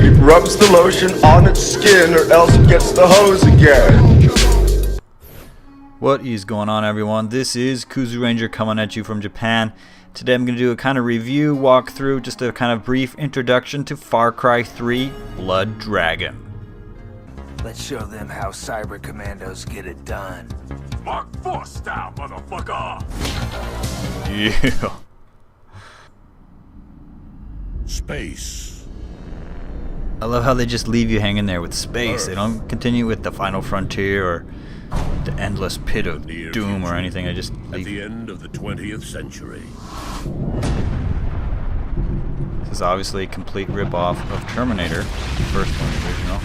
It rubs the lotion on its skin or else it gets the hose again. What is going on, everyone? This is Kuzu Ranger coming at you from Japan. Today I'm going to do a kind of review, walkthrough, just a kind of brief introduction to Far Cry 3 Blood Dragon. Let's show them how cyber commandos get it done. Mark 4 style, motherfucker! Yeah. Space. I love how they just leave you hanging there with space. They don't continue with the final frontier or the endless pit of doom or anything. I just leave. At the end of the 20th century. This is obviously a complete rip-off of Terminator, the first one, the original.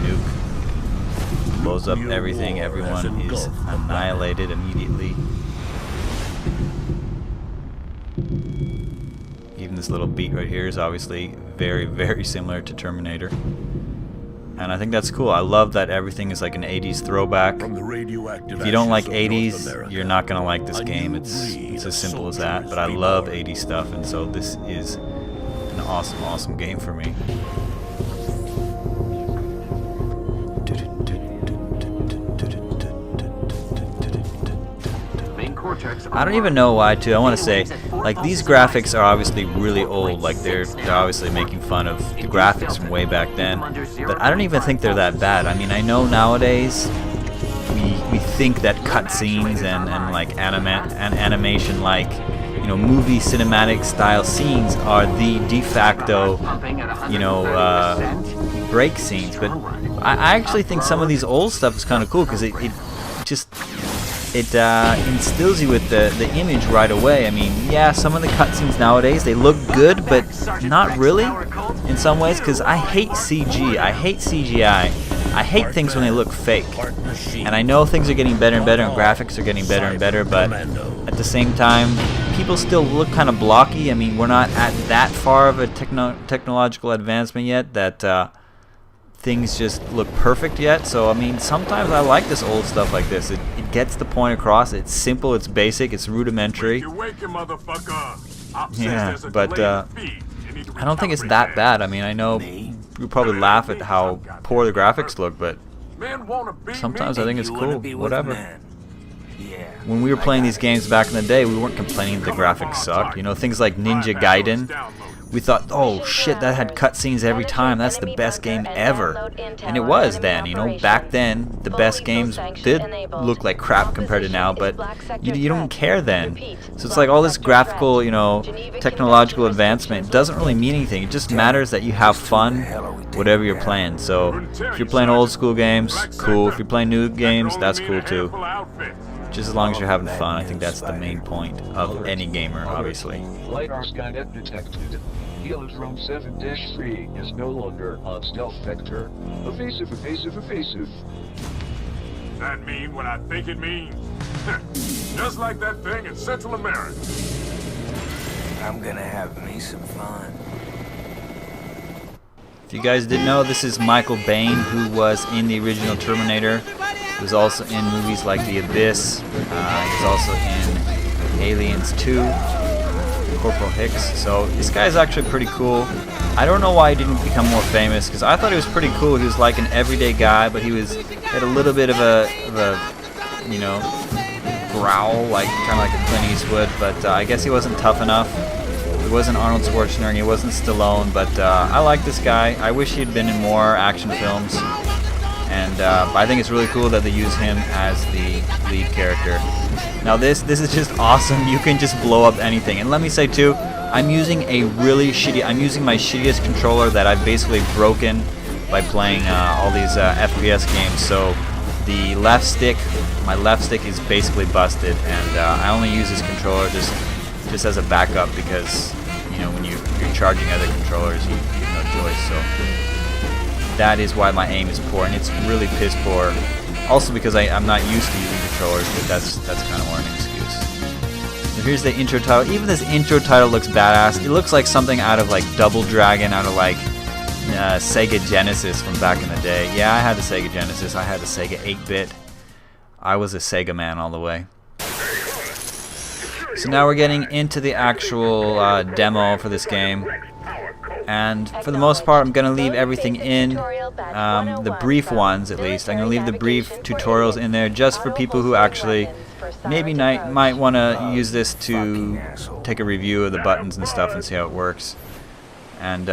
Nuke blows up everything. Everyone is annihilated immediately. Even this little beat right here is obviously very, very similar to Terminator. And I think that's cool. I love that everything is like an 80s throwback. If you don't like 80s, you're not going to like this game. It's as simple as that. But I love 80s stuff, and so this is an awesome, awesome game for me. I don't even know why, too. I want to say, like, these graphics are obviously really old. Like, they're obviously making fun of the graphics from way back then. But I don't even think they're that bad. I mean, I know nowadays we think that cutscenes and like animation, like, you know, movie cinematic style scenes are the de facto, you know, break scenes. But I actually think some of these old stuff is kind of cool because it just instills you with the image right away. I mean, yeah, some of the cutscenes nowadays, they look good, but not really in some ways, because I hate CG. I hate CGI. I hate things when they look fake. And I know things are getting better and better, and graphics are getting better and better, but at the same time, people still look kind of blocky. I mean, we're not at that far of a technological advancement yet that things just look perfect yet. So I mean, sometimes I like this old stuff like this. It gets the point across. It's simple, it's basic, it's rudimentary. Yeah, but I don't think it's that bad. I mean, I know you probably laugh at how poor the graphics look, but sometimes I think it's cool. Whatever. When we were playing these games back in the day, we weren't complaining that the graphics sucked. You know, things like Ninja Gaiden, we thought, oh shit, that had cutscenes every time. That's the best game ever. And it was then, you know, back then the best games did look like crap compared to now, but you don't care then. So it's like all this graphical, you know, technological advancement doesn't really mean anything. It just matters that you have fun whatever you're playing. So if you're playing old school games, cool. If you're playing new games, that's cool too. Just as long as you're having fun, I think that's the main point of any gamer, obviously. LiDAR Skynet detected. Helodrome 7-3 is no longer on stealth vector. Evasive, evasive, evasive. That mean what I think it means? Just like that thing in Central America. I'm gonna have me some fun. If you guys didn't know, this is Michael Biehn, who was in the original Terminator. He was also in movies like The Abyss. He was also in Aliens 2, Corporal Hicks. So this guy's actually pretty cool. I don't know why he didn't become more famous, because I thought he was pretty cool. He was like an everyday guy, but he had a little bit of a you know, growl, like kind of like a Clint Eastwood. But I guess he wasn't tough enough. He wasn't Arnold Schwarzenegger, and he wasn't Stallone. But I like this guy. I wish he'd been in more action films. And I think it's really cool that they use him as the lead character. Now this is just awesome. You can just blow up anything. And let me say too, I'm using my shittiest controller that I've basically broken by playing all these FPS games. So the left stick, my left stick is basically busted, and I only use this controller just as a backup because, you know, when you're charging other controllers, you have no choice. So that is why my aim is poor, and it's really piss poor. Also because I'm not used to using controllers, but that's kind of more an excuse. So here's the intro title. Even this intro title looks badass. It looks like something out of like Double Dragon, out of like Sega Genesis from back in the day. Yeah, I had the Sega Genesis. I had the Sega 8-bit. I was a Sega man all the way. So now we're getting into the actual demo for this game, and for the most part I'm going to leave everything in, the brief ones at least. I'm going to leave the brief tutorials in there just for people who actually maybe might want to use this to take a review of the buttons and stuff and see how it works. And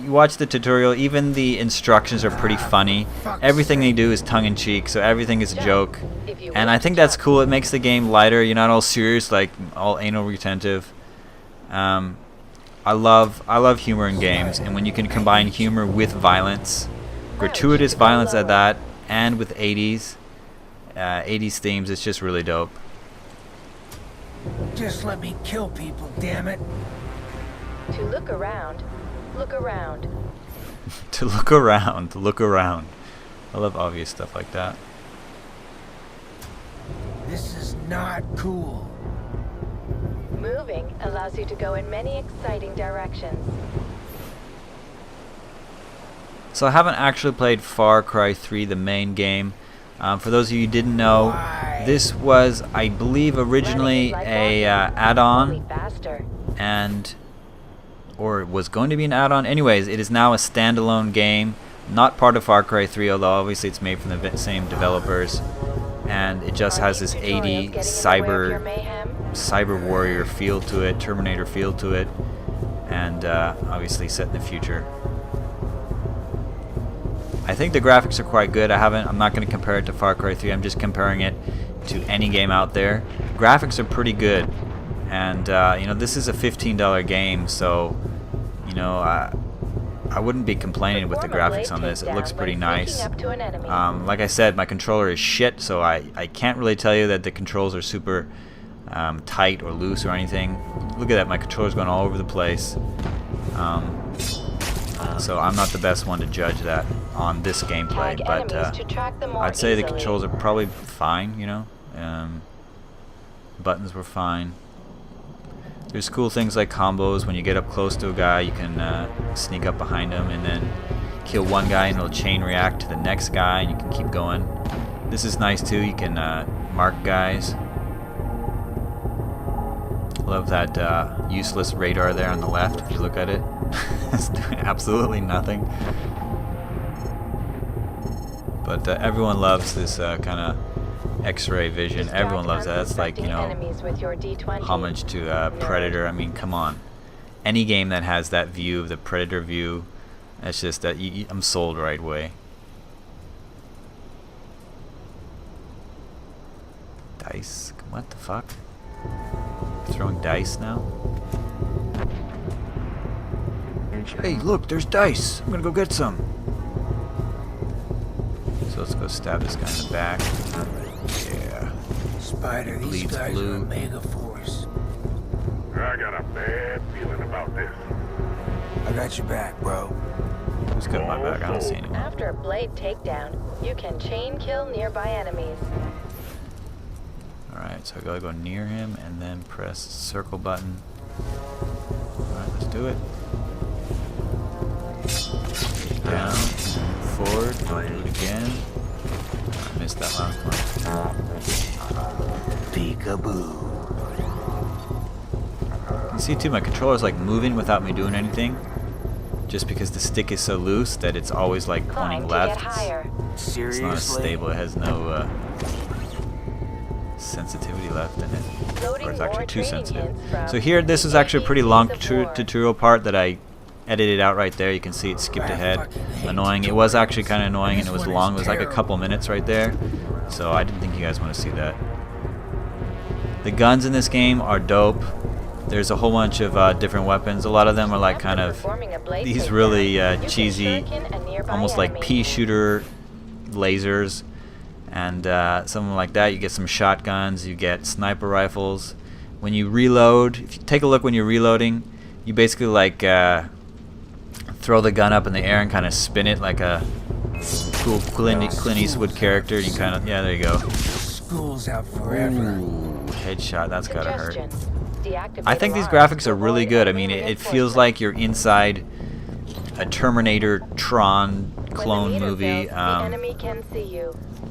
you watch the tutorial, even the instructions are pretty funny. Everything they do is tongue-in-cheek, so everything is a joke. And I think that's cool. It makes the game lighter. You're not all serious, like all anal retentive. I love humor in games, and when you can combine humor with violence, gratuitous violence at that, and with 80s themes, it's just really dope. Just let me kill people, damn it. To look around, look around. To look around, look around. I love obvious stuff like that. This is not cool. Moving allows you to go in many exciting directions. So I haven't actually played Far Cry 3, the main game. For those of you who didn't know, this was, I believe, originally a add-on, or it was going to be an add-on. Anyways, it is now a standalone game, not part of Far Cry 3, although obviously it's made from the same developers, and it just has this 80 cyber warrior feel to it, Terminator feel to it, and obviously set in the future. I think the graphics are quite good. I'm not going to compare it to Far Cry 3. I'm just comparing it to any game out there. Graphics are pretty good, and you know, this is a $15 game, so you know, I wouldn't be complaining with the graphics on this. It looks pretty nice. Like I said, my controller is shit, so I can't really tell you that the controls are super tight or loose or anything. Look at that, my controller's going all over the place. So I'm not the best one to judge that on this gameplay, but I'd say the controls are probably fine, you know. Buttons were fine. There's cool things like combos. When you get up close to a guy, you can sneak up behind him and then kill one guy and it'll chain react to the next guy, and you can keep going. This is nice too. You can mark guys. Love that useless radar there on the left. If you look at it, it's doing absolutely nothing. But everyone loves this kind of X-ray vision. Everyone loves that. It's like, you know, homage to Predator. I mean, come on. Any game that has that view of the Predator view, it's just that I'm sold right away. Dice? What the fuck? Throwing dice now? Hey, look, there's dice. I'm gonna go get some. So let's go stab this guy in the back. Yeah. Spider, these Bleeds guys blue. are a mega force. I got a bad feeling about this. I got your back, bro. Who's got my back? I don't see anyone. After a blade takedown, you can chain kill nearby enemies. Alright, so I gotta go near him and then press circle button. Alright, let's do it. Down, forward, do it again. I missed that last one. Peekaboo. You see too, my controller's like moving without me doing anything. Just because the stick is so loose that it's always like pointing left. It's not stable, it has no sensitivity left in it. Or it's actually too sensitive. So here, this is actually a pretty long tutorial part that I edited out right there. You can see it skipped ahead. Annoying. It was actually kind of annoying, and it was long. It was like a couple minutes right there. So I didn't think you guys want to see that. The guns in this game are dope. There's a whole bunch of different weapons. A lot of them are like kind of these really cheesy, almost like pea shooter lasers. And something like that. You get some shotguns, you get sniper rifles. When you reload, if you take a look when you're reloading, you basically like throw the gun up in the air and kind of spin it like a cool Clint Eastwood character. You kind of, yeah, there you go. School's out forever. Ooh, headshot, that's gotta hurt. I think these graphics are really good. I mean, it feels like you're inside a Terminator Tron clone movie.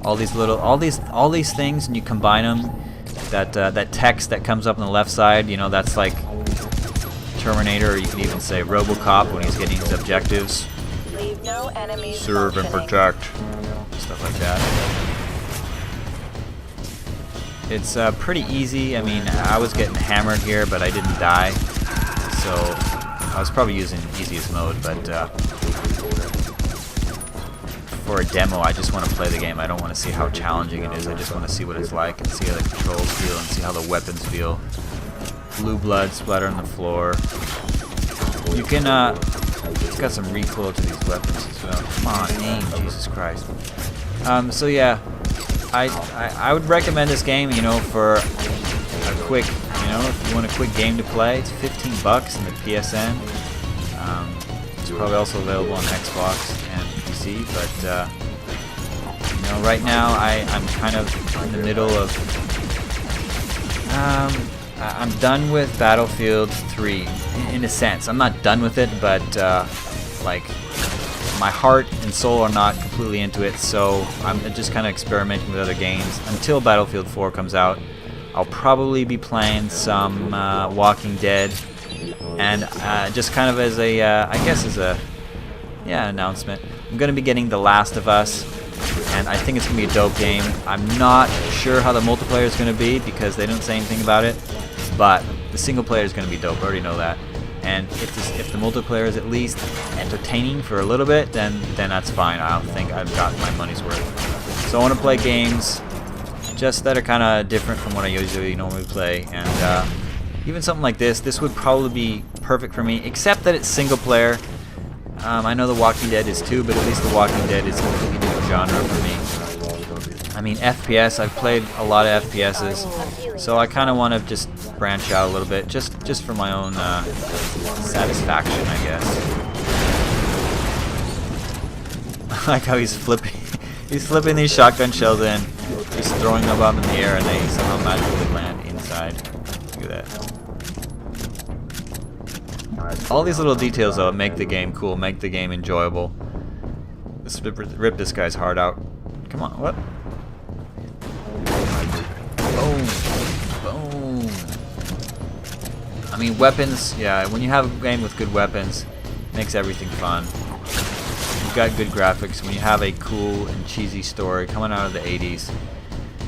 All these things, and you combine them, that text that comes up on the left side, you know, that's like Terminator, or you can even say RoboCop when he's getting his objectives. Leave no enemies Serve and functioning. protect, stuff like that. It's pretty easy. I mean, I was getting hammered here, but I didn't die, so I was probably using easiest mode, but for a demo, I just want to play the game. I don't want to see how challenging it is. I just want to see what it's like and see how the controls feel and see how the weapons feel. Blue blood splatter on the floor. You can, it's got some recoil to these weapons as well. Come on, aim, Jesus Christ. So yeah, I would recommend this game, you know, for a quick, you know, if you want a quick game to play. It's 15 bucks in the PSN. It's probably also available on Xbox and PC, but you know, right now I'm kind of in the middle of I'm done with Battlefield 3 in a sense. I'm not done with it, but like my heart and soul are not completely into it, so I'm just kind of experimenting with other games until Battlefield 4 comes out. I'll probably be playing some Walking Dead, and just kind of as a, I guess as a, yeah, announcement, I'm going to be getting The Last of Us, and I think it's going to be a dope game. I'm not sure how the multiplayer is going to be because they don't say anything about it, but the single player is going to be dope. I already know that. And if the multiplayer is at least entertaining for a little bit, then that's fine. I don't think I've got my money's worth. So I want to play games just that are kind of different from what I usually normally play, and even something like this would probably be perfect for me, except that it's single player. I know The Walking Dead is too, but at least The Walking Dead is a completely different genre for me. I mean, FPS, I've played a lot of FPSs, so I kind of want to just branch out a little bit, just for my own satisfaction, I guess. I like how he's flipping these shotgun shells in, he's throwing them up in the air, and they somehow magically land inside. Look at that. All these little details, though, make the game cool, make the game enjoyable. Let's rip this guy's heart out. Come on, what? Boom. Boom. I mean, weapons, yeah, when you have a game with good weapons, it makes everything fun. You've got good graphics. When you have a cool and cheesy story coming out of the 80s,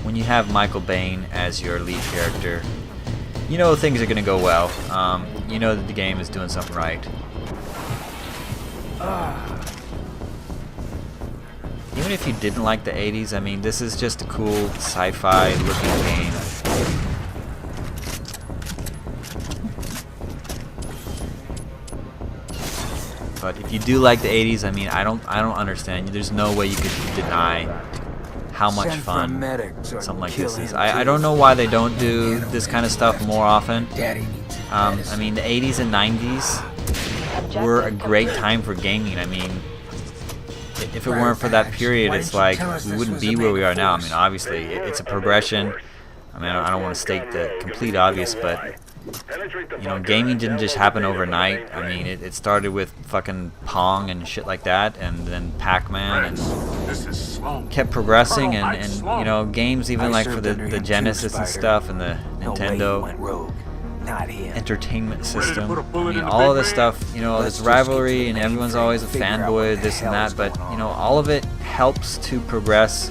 when you have Michael Bain as your lead character, you know things are going to go well. You know that the game is doing something right. Even if you didn't like the 80s, I mean, this is just a cool sci-fi looking game. But if you do like the 80s, I mean, I don't understand. There's no way you could deny how much fun something like this is. I don't know why they don't do this kind of stuff more often. I mean, the 80s and 90s were a great time for gaming. I mean, if it weren't for that period, it's like we wouldn't be where we are now. I mean, obviously, it's a progression. I mean, I don't want to state the complete obvious, but you know, gaming didn't just happen overnight. I mean, it started with fucking Pong and shit like that, and then Pac-Man, and kept progressing, and you know, games even like for the Genesis and stuff, and the Nintendo Entertainment System. I mean, all of this stuff, you know, there's rivalry, and everyone's always a fanboy, this and that, but you know, all of it helps to progress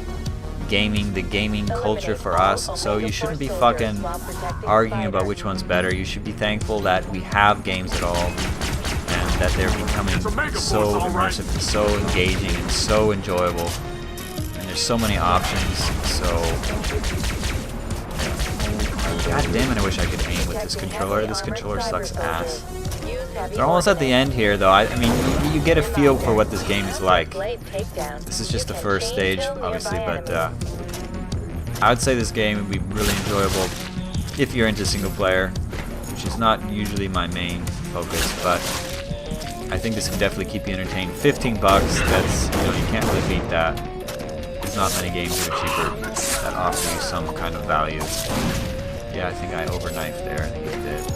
gaming, the gaming culture for us. So you shouldn't be fucking arguing about which one's better. You should be thankful that we have games at all, and that they're becoming so immersive and so engaging and so enjoyable, and there's so many options. So god damn it, I wish I could aim with this controller. This controller sucks ass. They're almost at the end here, though. I mean, you get a feel for what this game is like. This is just the first stage, obviously, but I would say this game would be really enjoyable if you're into single player, which is not usually my main focus, but I think this can definitely keep you entertained. 15 bucks, that's, you know, you can't really beat that. There's not many games that are cheaper that offer you some kind of value. Yeah, I think I overknifed there. I think it did.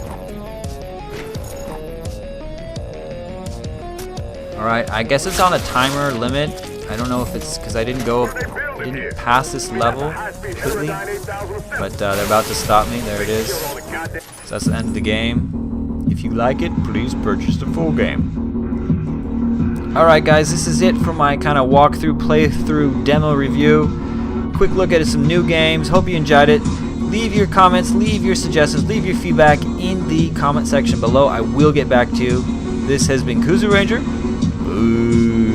Alright, I guess it's on a timer limit. I don't know if it's because I didn't go I didn't pass this level completely, but they're about to stop me. There it is. So that's the end of the game. If you like it, please purchase the full game. Alright guys, this is it for my kind of walkthrough, playthrough, demo review. Quick look at some new games. Hope you enjoyed it. Leave your comments, leave your suggestions, leave your feedback in the comment section below. I will get back to you. This has been Kuzu Ranger. Boo.